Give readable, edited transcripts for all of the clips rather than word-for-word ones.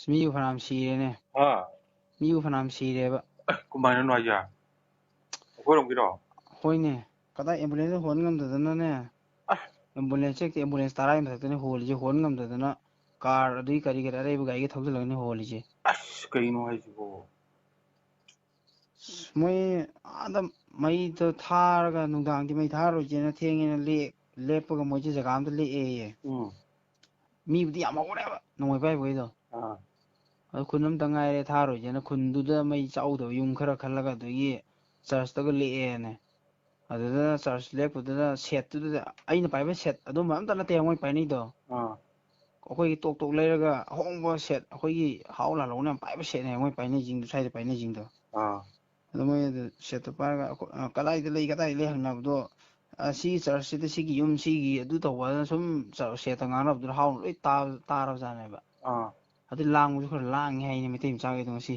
ꯃꯤꯕꯨ ꯐꯅꯌꯥꯝ ꯁꯤꯔꯦꯅꯦ ꯃꯤꯕꯨ ꯐꯅꯌꯥꯝ ꯁꯤꯔꯦꯕ ꯀꯃꯥꯏꯅꯅꯣ ꯍꯥꯏꯁꯦ ꯑꯩꯈꯣꯏꯔꯣꯝꯒꯤꯔꯣ ꯍꯣꯏꯅꯦ ꯀꯗꯥꯏ ꯑꯦꯝꯕꯨꯂꯦꯟꯁ ꯍꯣꯟ ꯉꯝꯗꯗꯅꯅꯦ ꯑꯁ ꯑꯦꯝꯕꯨꯂꯦꯟꯁ ꯆꯦꯛꯇꯤ ꯑꯦꯝꯕꯨꯂꯦꯟꯁ 10ꯒꯤ ꯃꯊꯛꯇꯅꯤ ꯍꯣꯜꯂꯤꯁꯦ ꯍꯣꯟ ꯉꯝꯗꯗꯅ ꯀꯥꯔ ꯑꯗꯨꯒꯤ ꯀꯔꯤ ꯑꯔꯩꯕ ꯒꯥꯔꯤꯒ ꯊꯧꯖꯤꯜꯂꯒꯅꯤ ꯍꯣꯜꯂꯤꯁꯦ ꯑꯁ ꯀꯩꯅꯣ ꯍꯥꯏꯁꯤꯕꯣ ꯃꯣꯏ ꯑꯥꯗ ꯃꯩꯗꯣ ꯊꯥꯔꯒ ꯅꯨꯡꯗꯥꯡꯗꯤ ꯃꯩ ꯊꯥꯔꯣꯏꯁꯦꯅ ꯊꯦꯡꯉꯦꯅ ꯂꯦꯞꯄꯒ ꯃꯣꯏꯁꯦ ꯖꯒꯥ ꯑꯝꯗ ꯂꯦꯛꯑꯦꯌꯦ ꯃꯤꯕꯨꯗꯤ ꯌꯥꯝ ꯍꯧꯔꯦꯕ ꯅꯣꯡꯃꯩ ꯄꯥꯏꯕꯈꯩꯗꯣ ꯑꯗꯣ ꯈꯨꯟ ꯑꯃꯇ ꯉꯥꯏꯔꯦ ꯊꯥꯔꯣꯏꯁꯦꯅ ꯈꯨꯟꯗꯨꯗ ꯃꯩ ꯆꯥꯛꯎꯗꯕ ꯌꯨꯝ ꯈꯔ ꯈꯜꯂꯒ ꯑꯗꯒꯤ ꯆꯔꯆꯇꯒ ꯂꯦꯛꯑꯦꯅꯦ ꯑꯗꯨꯗ ꯆꯔꯆ ꯂꯦꯛꯄꯗꯨꯗ ꯁꯦꯠꯇꯨꯗ ꯑꯩꯅ ꯄꯥꯏꯕ ꯁꯦꯠ ꯑꯗꯨꯝꯕ ꯑꯝꯇ ꯅꯠꯇꯦ ꯃꯣꯏ ꯄꯥꯏꯅꯩꯗꯣ ꯑꯩꯈꯣꯏꯒꯤ ꯇꯣꯛ ꯇꯣꯛ ꯂꯩꯔꯒ ꯑꯍꯣꯡꯕ ꯁꯦꯠ ꯑꯩꯈꯣꯏꯒꯤ ꯍꯥꯎ ꯂꯥꯜꯍꯧꯅ ꯌꯥꯝ ꯄꯥꯏꯕ ꯁꯦꯠꯅꯦ ꯃꯣꯏ ꯄꯥꯏꯅꯩꯁꯤꯡꯗꯣ ꯁ꯭ꯋꯥꯏꯗ ꯄꯥꯏꯅꯩꯁꯤꯡꯗꯣ ꯑꯗꯣ ꯃꯣꯏ ꯑꯗꯨ ꯁꯦꯠꯇꯣ ꯄꯥꯏꯔꯒ ꯀꯗꯥꯏꯗ ꯂꯩ ꯍꯪꯅꯕꯗꯣ ꯁꯤꯒꯤ ꯆꯔꯆꯁꯤꯗ ꯁꯤꯒꯤ ꯌꯨꯝ ꯁꯤꯒꯤ ꯑꯗꯨ ꯇꯧꯕꯗꯅ ꯁꯨꯝ ꯁꯦꯠꯇ ꯉꯥꯡꯅꯕꯗꯨꯅ ꯍꯥꯎꯅ ꯂꯣꯏ ꯇꯥꯔꯕꯖꯥꯠꯅꯦꯕ ꯑꯗꯨ ꯂꯥꯡꯕꯁꯨ ꯈꯔ ꯂꯥꯡꯉꯦ ꯍꯥꯏꯅꯤ ꯃꯩꯇꯩ ꯃꯆꯥꯈꯩꯗꯣ ꯉꯁꯤ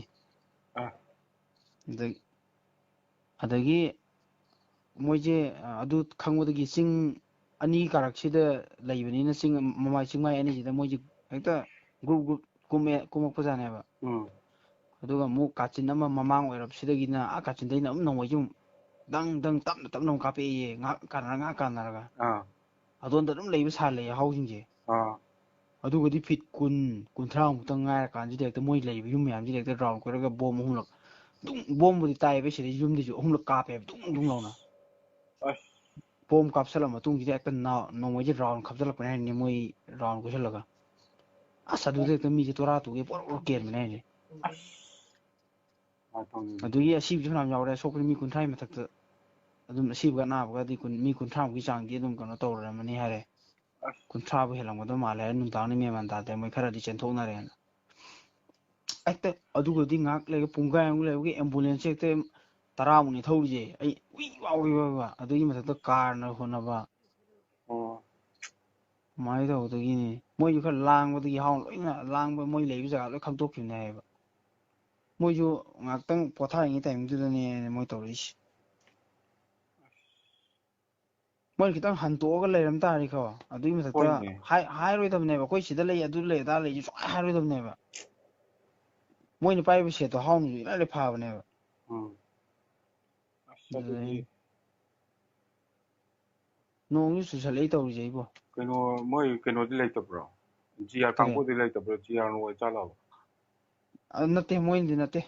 ꯑꯗꯒꯤ ꯃꯣꯏꯁꯦ ꯑꯗꯨ ꯈꯪꯕꯗꯒꯤ ꯆꯤꯡ ꯑꯅꯤ ꯀꯥꯔꯛꯁꯤꯗ ꯂꯩꯕꯅꯤꯅ ꯆꯤꯡꯃꯥꯏ ꯑꯅꯤꯁꯤꯗ ꯃꯣꯏꯁꯦ ꯍꯦꯛꯇ ꯒ꯭ꯔꯨꯞ ꯀꯨꯝꯃꯛꯄꯖꯥꯠꯅꯦꯕ ꯑꯗꯨꯒ ꯑꯃꯨꯛ ꯀꯥꯆꯤꯟ ꯑꯃ ꯃꯃꯥꯡ ꯑꯣꯏꯔꯞꯁꯤꯗꯒꯤꯅ ꯀꯥꯆꯤꯟꯗꯩꯅ ꯑꯗꯨꯝ ꯅꯣꯡꯃꯩꯁꯨ ꯗꯪ ꯇꯞꯅ ꯑꯃꯨꯛ ꯀꯥꯞꯄꯛꯏꯌꯦ ꯉꯥꯏꯍꯥꯛ ꯀꯥꯟꯅꯔꯒ ꯑꯗꯣꯝꯗ ꯑꯗꯨꯝ ꯂꯩꯕ ꯁꯥꯜꯂꯦ ꯌꯥꯍꯥꯎꯁꯤꯡꯁꯦ ꯑꯗꯨꯒꯗꯤ ꯐꯤꯠ 10-30 ꯉꯥꯏꯔ ꯀꯥꯟꯁꯤꯗ ꯍꯦꯛꯇ ꯃꯣꯏ ꯂꯩꯕ ꯌꯨꯝ ꯃꯌꯥꯝꯁꯤꯗ ꯍꯦꯛꯇ ꯔꯥꯎꯟ ꯀꯣꯏꯔꯒ ꯕꯣꯝ 3ꯂꯛ ꯕꯣꯝꯕꯨꯗꯤ ꯇꯥꯏꯌꯦꯕ ꯁꯤꯗꯩ ꯌꯨꯝꯗꯩꯁꯨ 3ꯂꯛ ꯀꯥꯞꯄꯦꯕ ꯗꯨꯡ ꯂꯥꯎꯅ ꯕꯣꯝ ꯀꯥꯞꯁꯤꯜꯂ ꯃꯇꯨꯡꯁꯤꯗ ꯍꯦꯛꯇ ꯅꯣꯡꯃꯩꯁꯦ ꯔꯥꯎꯟ ꯈꯥꯞꯆꯜꯂꯛꯄꯅꯦ ꯍꯥꯏꯅꯤ ꯃꯣꯏ ꯔꯥꯎꯟ ꯀꯣꯏꯁꯤꯜꯂꯒ ꯑꯁ ꯑꯗꯨꯗ ꯍꯦꯛꯇ ꯃꯤꯁꯦ ꯇꯣꯔꯥ ꯇꯨꯒꯩ ꯄꯣꯔꯣ ꯀꯦꯟꯕꯅꯦ ꯍꯥꯏꯁꯦ ꯑꯗꯨꯒꯤ ꯑꯁꯤꯕꯁꯨ ꯐꯅꯌꯥꯝ ꯌꯥꯎꯔꯦ ꯑꯁꯣꯛꯄꯗꯤ ꯃꯤ 50ꯒꯤ ꯃꯊꯛꯇ ꯑꯗꯨꯝ ꯑꯁꯤꯕꯒ ꯑꯅꯥꯕꯒꯗꯤ ꯃꯤ 50ꯃꯨꯛꯀꯤ ꯆꯥꯡꯗꯤ ꯑꯗꯨꯝ ꯀꯩꯅꯣ ꯇꯧꯔꯝꯃꯅꯤ ꯍꯥꯏꯔꯦ 50ꯕꯨ ꯍꯦꯜꯂꯝꯒꯗꯧ ꯃꯥꯜꯂꯦ ꯍꯥꯏꯔꯦ ꯅꯨꯡꯗꯥꯡꯅꯤ ꯃꯦꯟ ꯃꯥꯟ ꯇꯥꯗꯦ ꯃꯣꯏ ꯈꯔꯗꯤ ꯆꯦꯟꯊꯣꯛꯅꯔꯦꯅ ꯍꯦꯛꯇ ꯑꯗꯨꯒꯗꯤ ꯉꯥꯏꯍꯥꯛ ꯂꯩꯔꯒ ꯄꯨꯡꯈꯥꯏꯃꯨꯛ ꯂꯩꯕꯒꯤ ꯑꯦꯝꯕꯨꯂꯦꯟꯁꯁꯦ ꯍꯦꯛꯇ 10ꯃꯨꯛꯅꯤ ꯊꯧꯔꯤꯁꯦ ꯑꯩ ꯋꯥ ꯑꯗꯨꯒꯤ ꯃꯊꯛꯇ ꯀꯥꯔꯅ ꯍꯣꯠꯅꯕ ꯑꯗꯨꯃꯥꯏꯅ ꯇꯧꯕꯗꯒꯤꯅꯤ ꯃꯣꯏꯁꯨ ꯈꯔ ꯂꯥꯡꯕꯗꯒꯤ ꯍꯥꯎꯅ ꯂꯣꯏꯅ ꯂꯥꯡꯕ ꯃꯣꯏ ꯂꯩꯕ ꯖꯒꯥ ꯂꯣꯏ ꯈꯪꯗꯣꯛꯈꯤꯕꯅꯦ ꯍꯥꯏꯌꯦꯕ ꯃꯣꯏꯁꯨ ꯉꯥꯏꯍꯥꯛꯇꯪ ꯄꯣꯊꯥꯔꯤꯉꯩ ꯇꯥꯏꯃꯤꯡꯗꯨꯗꯅꯦ ꯃꯣꯏ ꯇꯧꯔꯛꯏꯁꯦ ꯃꯣꯏꯅ ꯈꯤꯇꯪ ꯍꯟꯇꯣꯛꯑꯒ ꯂꯩꯔꯝ ꯇꯥꯔꯤꯀꯣ ꯑꯗꯨꯒꯤ ꯃꯊꯛꯇ ꯍꯥꯏꯔꯣꯏꯗꯕꯅꯦꯕ ꯑꯩꯈꯣꯏ ꯁꯤꯗ ꯂꯩ ꯑꯗꯨ ꯂꯩ ꯑꯗꯥ ꯂꯩꯁꯨ ꯁꯨꯡꯍꯥꯏ ꯍꯥꯏꯔꯣꯏꯗꯕꯅꯦꯕ ꯃꯣꯏꯅ ꯄꯥꯏꯕ ꯁꯦꯠꯇꯣ ꯍꯥꯎꯅꯁꯨ ꯏꯔꯥꯏ ꯂꯥꯏ ꯐꯥꯕꯅꯦꯕ ꯑꯗꯨꯗꯩꯅꯤ ꯅꯣꯡꯁꯨ ꯆꯨꯁꯜꯂꯛꯏ ꯇꯧꯔꯤꯁꯦ ꯑꯩꯕꯣ ꯀꯩꯅꯣ ꯃꯣꯏ ꯀꯩꯅꯣꯗꯤ ꯂꯩꯇꯕ꯭ꯔꯣ ꯖꯤ ꯑꯥꯔ ꯀꯔꯤ ꯀꯥꯡꯕꯨꯗꯤ ꯂꯩꯇꯕ꯭ꯔꯣ ꯖꯤ ꯑꯥꯔ ꯅꯣꯡ ꯑꯣꯏꯖꯥꯠꯂꯕ ꯑꯗꯨ ꯅꯠꯇꯦ ꯃꯣꯏꯅꯗꯤ ꯅꯠꯇꯦ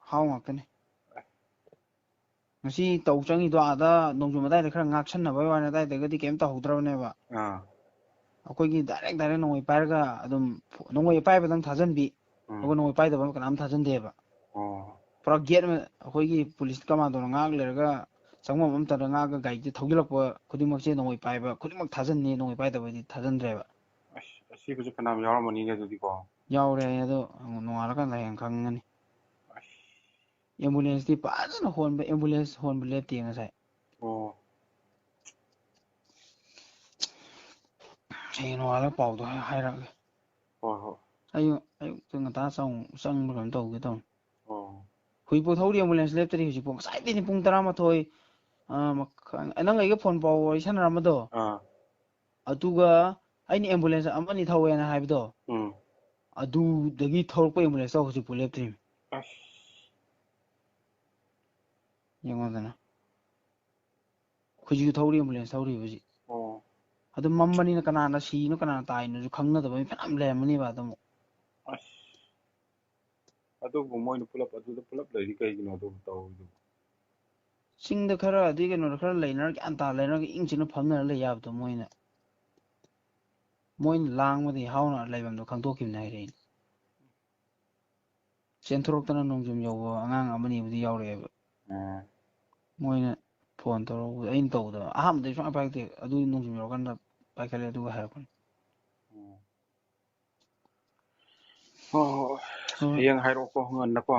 ꯍꯥꯎ ꯉꯥꯛꯇꯅꯤ ꯉꯁꯤ ꯇꯧ ꯆꯪꯉꯤꯗꯣ ꯑꯥꯗ ꯅꯣꯡꯖꯨꯝ ꯑꯗꯥꯏꯗ ꯈꯔ ꯉꯥꯛꯁꯟꯅꯕꯩ ꯋꯥꯅꯤ ꯑꯗꯥꯏꯗꯒꯗꯤ ꯀꯩꯝ ꯇꯧꯍꯧꯗ꯭ꯔꯕꯅꯦꯕ ꯑꯩꯈꯣꯏꯒꯤ ꯗꯥꯏꯔꯦꯛ ꯅꯣꯡꯃꯩ ꯄꯥꯏꯔꯒ ꯑꯗꯨꯝ ꯅꯣꯡꯃꯩ ꯄꯥꯏꯕꯗꯪ ꯊꯥꯖꯟꯕꯤ ꯑꯗꯨꯒ ꯅꯣꯡꯃꯩ ꯄꯥꯏꯗꯕ ꯑꯃ ꯀꯅꯥꯝ ꯊꯥꯖꯟꯗꯦꯕ ꯄꯨꯔꯥ ꯒꯦꯠ ꯑꯃ ꯑꯩꯈꯣꯏꯒꯤ ꯄꯨꯂꯤꯁ ꯀꯃꯥꯟꯗꯣꯅ ꯉꯥꯛ ꯂꯩꯔꯒ ꯆꯪꯐꯝ ꯑꯃꯇꯗ ꯉꯥꯛꯑꯒ ꯒꯥꯔꯤꯁꯦ ꯊꯧꯖꯤꯜꯂꯛꯄ ꯈꯨꯗꯤꯡꯃꯛꯁꯦ ꯅꯣꯡꯃꯩ ꯄꯥꯏꯕ ꯈꯨꯗꯤꯡꯃꯛ ꯊꯥꯖꯟꯅꯤ ꯅꯣꯡꯃꯩ ꯄꯥꯏꯗꯕꯗꯤ ꯊꯥꯖꯟꯗ꯭ꯔꯦꯕ ꯑꯁꯤꯕꯁꯨ ꯐꯅꯌꯥꯝ ꯌꯥꯎꯔꯝꯃꯅꯤꯅꯦ ꯑꯗꯨꯗꯤꯀꯣ ꯌꯥꯎꯔꯦ ꯍꯥꯏꯌꯦ ꯑꯗꯣ ꯅꯣꯡꯉꯥꯜꯂꯀꯥꯟꯗ ꯍꯌꯦꯡ ꯈꯪꯒꯅꯤ ꯑꯦꯝꯕꯨꯂꯦꯟꯁꯇꯤ ꯐꯖꯅ ꯍꯣꯟꯕ ꯑꯦꯝꯕꯨꯂꯦꯟꯁ ꯍꯣꯟꯕ ꯂꯦꯞꯇꯦ ꯉꯁꯥꯏ ꯍꯌꯦꯡ ꯅꯣꯡꯉꯥꯜꯂꯒ ꯄꯥꯎꯗꯣ ꯍꯥꯏꯔꯛꯑꯒꯦ ꯑꯌꯨꯛꯇ ꯉꯟꯇꯥ ꯆꯪꯕ꯭ꯔ ꯀꯩꯅꯣ ꯇꯧꯒꯦ ꯇꯧꯅꯤ ꯍꯧꯖꯤꯛꯐꯥꯎ ꯊꯧꯔꯤ ꯑꯦꯝꯕꯨꯂꯦꯟꯁ ꯂꯦꯞꯇ꯭ꯔꯤ ꯍꯧꯖꯤꯛꯐꯥꯎ ꯉꯁꯥꯏꯗꯩꯅꯤ ꯄꯨꯡ 11 ꯅꯪ ꯑꯩꯒ ꯐꯣꯟ ꯄꯥꯎ ꯋꯥꯔꯤ ꯁꯥꯟꯅꯔꯝꯕꯗꯣ ꯑꯗꯨꯒ ꯑꯩꯅ ꯑꯦꯝꯕꯨꯂꯦꯟꯁ ꯑꯃꯅꯤ ꯊꯧꯋꯦꯅ ꯍꯥꯏꯕꯗꯣ ꯑꯗꯨꯗꯒꯤ ꯊꯧꯔꯛꯄ ꯑꯦꯝꯕꯨꯂꯦꯟꯁꯇꯣ ꯍꯧꯖꯤꯛꯐꯥꯎ ꯂꯦꯞꯇ꯭ꯔꯤꯕꯅꯤ ꯌꯦꯡꯉꯣꯗꯅ ꯍꯧꯖꯤꯛꯁꯨ ꯊꯧꯔꯤ ꯑꯦꯝꯕꯨꯂꯦꯟꯁ ꯊꯧꯔꯤꯕ ꯍꯧꯖꯤꯛ ꯑꯗꯨ ꯃꯝꯕꯅꯤꯅ ꯀꯅꯥꯅ ꯁꯤꯔꯤꯅꯣ ꯀꯅꯥꯅ ꯇꯥꯔꯤꯅꯣꯁꯨ ꯈꯪꯅꯗꯕ ꯃꯤ ꯐꯅꯌꯥꯝ ꯂꯩꯔꯝꯃꯅꯤꯕ ꯑꯗ ꯑꯃꯨꯛ ꯑꯗꯨꯕꯨ ꯃꯣꯏꯅ ꯑꯗꯨꯗ ꯄꯨꯂꯞ ꯂꯩꯔꯤ ꯀꯩꯒꯤꯅꯣ ꯑꯗꯨꯕꯨ ꯇꯧꯔꯤꯗꯨꯕꯨ ꯆꯤꯡꯗ ꯈꯔ ꯑꯗꯨꯏ ꯀꯩꯅꯣꯗ ꯈꯔ ꯂꯩꯅꯔꯒ ꯒ꯭ꯌꯥꯟ ꯇꯥ ꯂꯩꯅꯔꯒ ꯏꯪ ꯆꯤꯛꯅ ꯐꯝꯅꯔ ꯂꯩ ꯌꯥꯕꯗꯣ ꯃꯣꯏꯅ ꯂꯥꯡꯕꯗꯒꯤ ꯍꯥꯎꯅ ꯂꯩꯐꯝꯗꯣ ꯈꯪꯗꯣꯛꯈꯤꯕꯅꯦ ꯍꯥꯏꯔꯛꯏꯅꯦ ꯆꯦꯟꯊꯣꯔꯛꯇꯅ ꯅꯣꯡꯖꯨꯝ ꯌꯧꯕ ꯑꯉꯥꯡ ꯑꯃꯅꯤꯕꯨꯗꯤ ꯌꯥꯎꯔꯛꯑꯦꯕ ꯃꯣꯏꯅ ꯐꯣꯟ ꯇꯧꯔꯛꯄꯗ ꯑꯩꯅ ꯇꯧꯕꯗ ꯑꯍꯥꯟꯕꯗꯗꯤ ꯁꯨꯡꯄꯥꯏ ꯄꯥꯏꯔꯛꯇꯦ ꯑꯗꯨꯒꯤ ꯅꯣꯡꯖꯨꯝ ꯌꯧꯔꯀꯥꯟꯗ ꯄꯥꯏꯈꯠꯂꯦ ꯑꯗꯨꯒ ꯍꯥꯏꯔꯛꯄꯅꯤ ꯍꯣꯏ ꯍꯌꯦꯡ ꯍꯥꯏꯔꯛꯑꯣꯀꯣ ꯉꯟꯅꯀꯣ